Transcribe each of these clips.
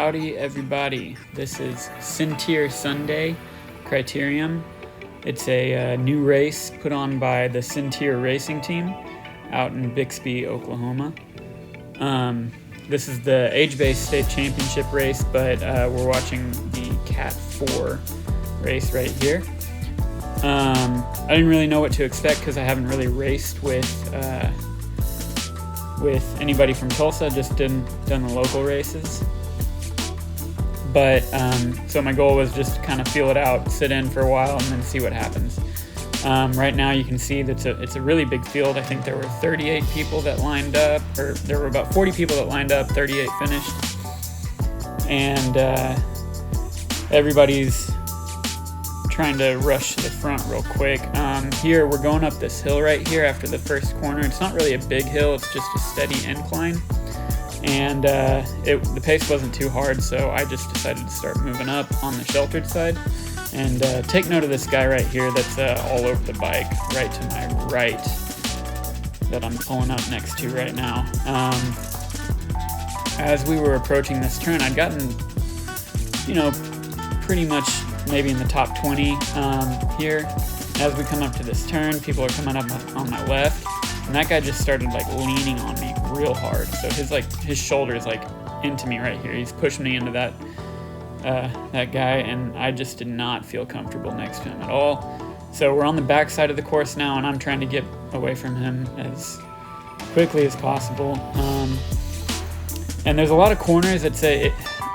Howdy everybody, this is Sentir Sunday Criterium. It's a new race put on by the Sentir racing team out in Bixby, Oklahoma. This is the age-based state championship race, but we're watching the Cat 4 race right here. I didn't really know what to expect because I haven't really raced with anybody from Tulsa, just done the local races. But so my goal was just to kind of feel it out, sit in for a while, and then see what happens. Right now you can see that it's a really big field. I think there were 38 people that lined up, or there were about 40 people that lined up, 38 finished. And everybody's trying to rush to the front real quick. Here we're going up this hill right here after the first corner. It's not really a big hill, it's just a steady incline. And the pace wasn't too hard, so I just decided to start moving up on the sheltered side. And take note of this guy right here that's all over the bike, right to my right, that I'm pulling up next to right now. As we were approaching this turn, I'd gotten, pretty much maybe in the top 20 here. As we come up to this turn, people are coming up on my left, and that guy just started leaning on me real hard. So his shoulder is into me right here. He's pushing me into that guy, and I just did not feel comfortable next to him at all. So we're on the back side of the course now, and I'm trying to get away from him as quickly as possible. And there's a lot of corners. It's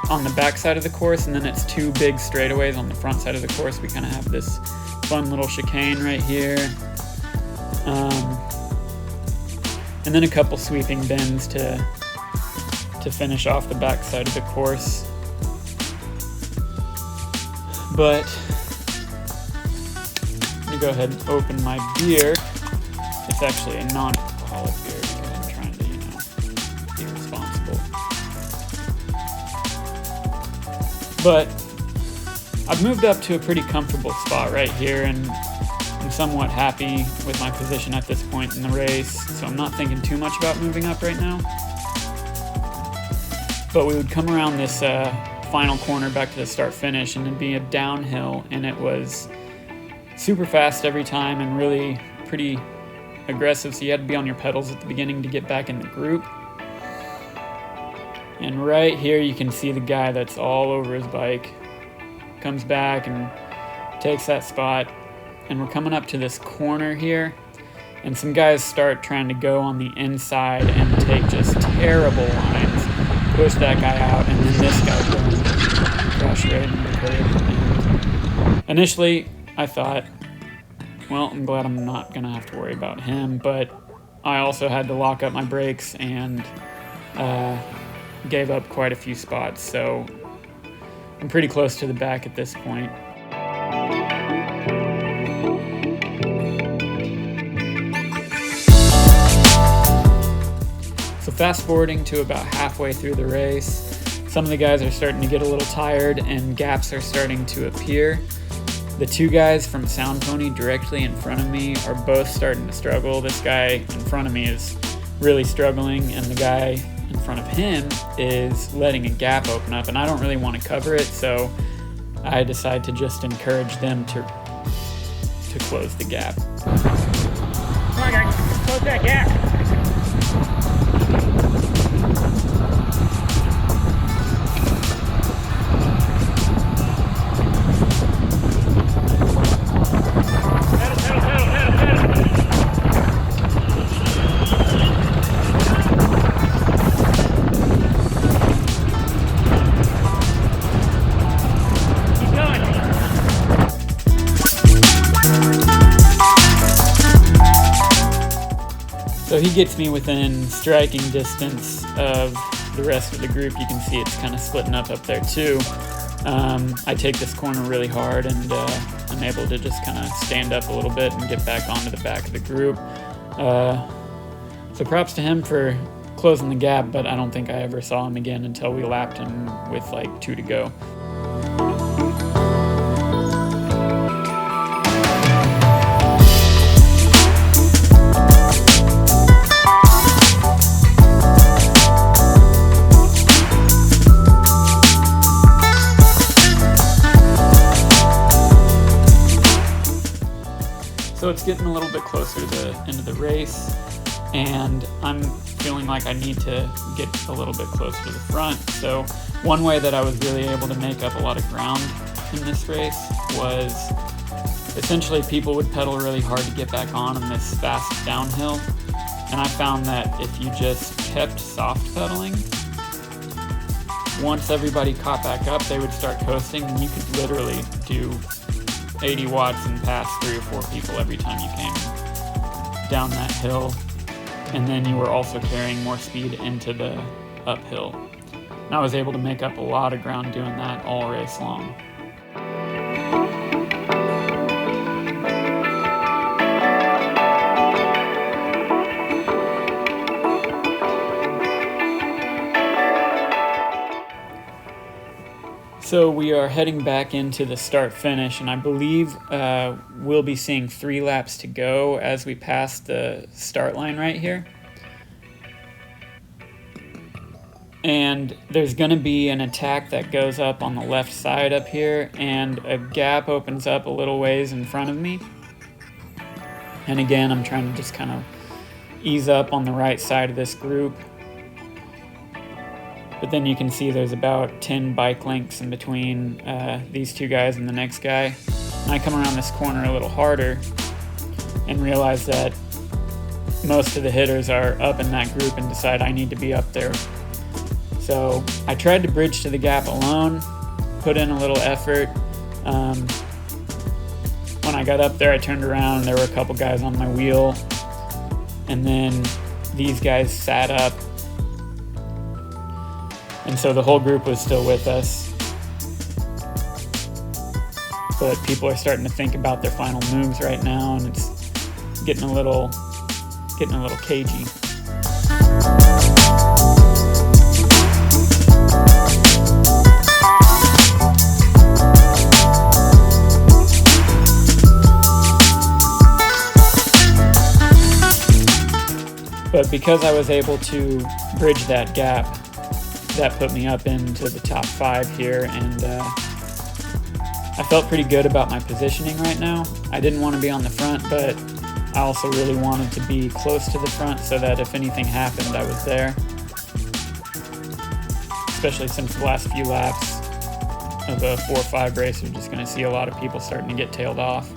on the back side of the course, and then it's two big straightaways on the front side of the course. We kind of have this fun little chicane right here. And then a couple sweeping bends to finish off the back side of the course. But let me go ahead and open my beer. It's actually a non-alcoholic beer because I'm trying to, be responsible. But I've moved up to a pretty comfortable spot right here, and I'm somewhat happy with my position at this point in the race, so I'm not thinking too much about moving up right now. But we would come around this final corner back to the start finish, and it'd be a downhill, and it was super fast every time and really pretty aggressive, so you had to be on your pedals at the beginning to get back in the group. And right here you can see the guy that's all over his bike comes back and takes that spot, and we're coming up to this corner here, and some guys start trying to go on the inside and take just terrible lines, push that guy out, and then this guy crashed right into the curb. Initially I thought, well, I'm glad I'm not gonna have to worry about him, but I also had to lock up my brakes and gave up quite a few spots, so I'm pretty close to the back at this point. So fast forwarding to about halfway through the race, some of the guys are starting to get a little tired and gaps are starting to appear. The two guys from Sound Pony directly in front of me are both starting to struggle. This guy in front of me is really struggling, and the guy in front of him is letting a gap open up, and I don't really want to cover it, so I decide to just encourage them to close the gap. Come on, guys, close that gap. So he gets me within striking distance of the rest of the group. You can see it's kind of splitting up there too. I take this corner really hard, and I'm able to just kind of stand up a little bit and get back onto the back of the group. So props to him for closing the gap, but I don't think I ever saw him again until we lapped him with 2 to go. So it's getting a little bit closer to the end of the race, and I'm feeling like I need to get a little bit closer to the front. So one way that I was really able to make up a lot of ground in this race was essentially people would pedal really hard to get back on in this fast downhill, and I found that if you just kept soft pedaling, once everybody caught back up, they would start coasting, and you could literally do 80 watts and pass 3 or 4 people every time you came down that hill. And then you were also carrying more speed into the uphill. And I was able to make up a lot of ground doing that all race long. So we are heading back into the start-finish, and I believe we'll be seeing 3 laps to go as we pass the start line right here. And there's going to be an attack that goes up on the left side up here, and a gap opens up a little ways in front of me. And again, I'm trying to just kind of ease up on the right side of this group. But then you can see there's about 10 bike lengths in between these 2 guys and the next guy. And I come around this corner a little harder and realize that most of the hitters are up in that group and decide I need to be up there. So I tried to bridge to the gap alone, put in a little effort. When I got up there, I turned around and there were a couple guys on my wheel. And then these guys sat up. And so the whole group was still with us. But people are starting to think about their final moves right now, and it's getting a little cagey. But because I was able to bridge that gap, that put me up into the top 5 here, and I felt pretty good about my positioning right now. I didn't want to be on the front, but I also really wanted to be close to the front so that if anything happened, I was there. Especially since the last few laps of a 4-5 race, you're just going to see a lot of people starting to get tailed off.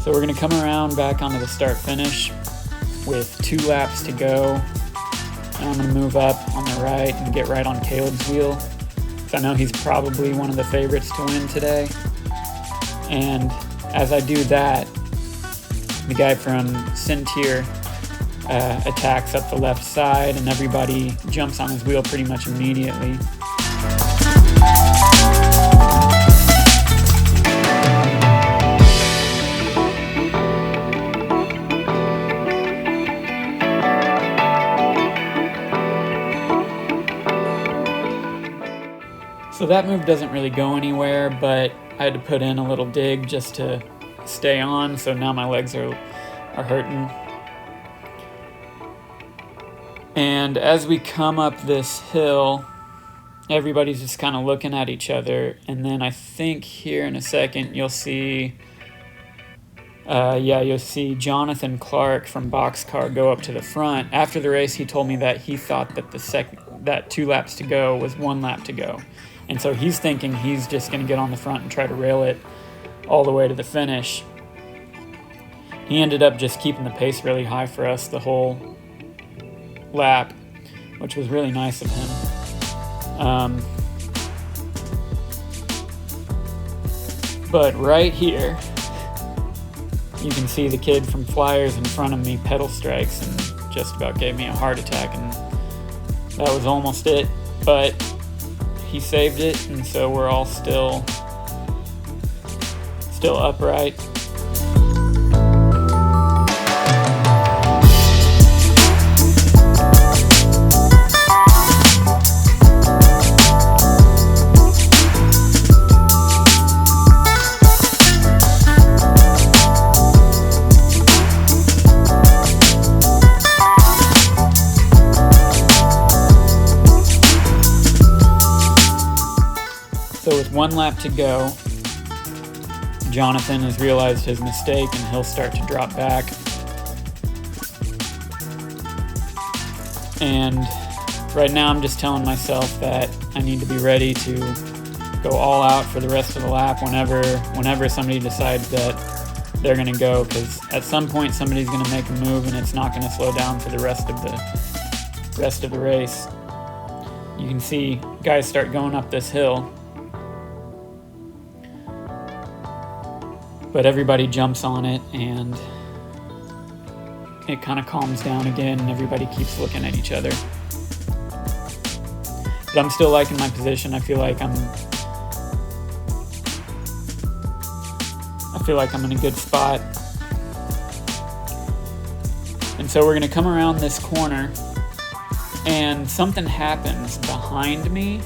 So we're going to come around back onto the start-finish with 2 laps to go. And I'm going to move up on the right and get right on Caleb's wheel. So I know he's probably one of the favorites to win today. And as I do that, the guy from Sentir attacks up the left side, and everybody jumps on his wheel pretty much immediately. So that move doesn't really go anywhere, but I had to put in a little dig just to stay on, so now my legs are hurting. And as we come up this hill, everybody's just kind of looking at each other, and then I think here in a second you'll see you'll see Jonathan Clark from Boxcar go up to the front. After the race, he told me that he thought that that 2 laps to go was 1 lap to go. And so he's thinking he's just going to get on the front and try to rail it all the way to the finish. He ended up just keeping the pace really high for us the whole lap, which was really nice of him. But right here, you can see the kid from Flyers in front of me pedal strikes and just about gave me a heart attack, and that was almost it. But he saved it, and so we're all still upright. 1 lap to go. Jonathan has realized his mistake and he'll start to drop back. And right now I'm just telling myself that I need to be ready to go all out for the rest of the lap whenever somebody decides that they're going to go, because at some point somebody's going to make a move and it's not going to slow down for the rest of the race. You can see guys start going up this hill, but everybody jumps on it and it kind of calms down again and everybody keeps looking at each other. But I'm still liking my position. I feel like I'm in a good spot. And so we're going to come around this corner and something happens behind me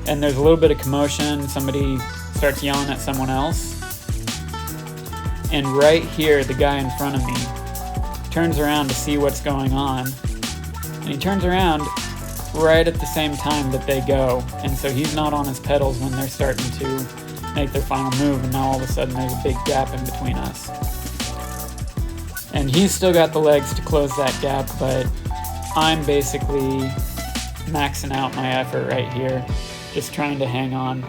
and there's a little bit of commotion. Somebody starts yelling at someone else. And right here, the guy in front of me turns around to see what's going on. And he turns around right at the same time that they go. And so he's not on his pedals when they're starting to make their final move, and now all of a sudden there's a big gap in between us. And he's still got the legs to close that gap, but I'm basically maxing out my effort right here, just trying to hang on.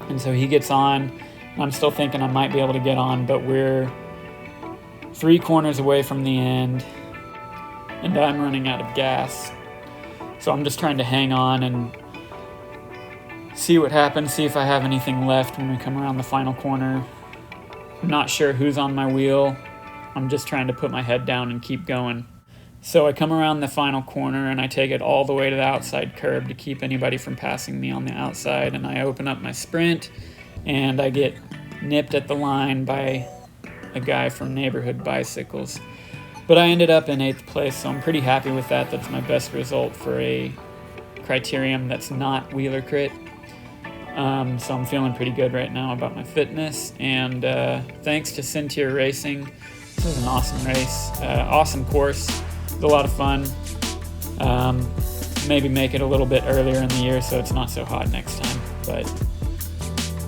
And so he gets on, and I'm still thinking I might be able to get on, but we're 3 corners away from the end, and I'm running out of gas. So I'm just trying to hang on and see what happens, see if I have anything left when we come around the final corner. I'm not sure who's on my wheel. I'm just trying to put my head down and keep going. So I come around the final corner and I take it all the way to the outside curb to keep anybody from passing me on the outside, and I open up my sprint and I get nipped at the line by a guy from Neighborhood Bicycles. But I ended up in 8th place, so I'm pretty happy with that. That's my best result for a criterium that's not Wheeler Crit. So I'm feeling pretty good right now about my fitness, and thanks to Sentir Racing. This was an awesome race, awesome course. It was a lot of fun. Maybe make it a little bit earlier in the year so it's not so hot next time. But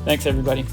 thanks, everybody.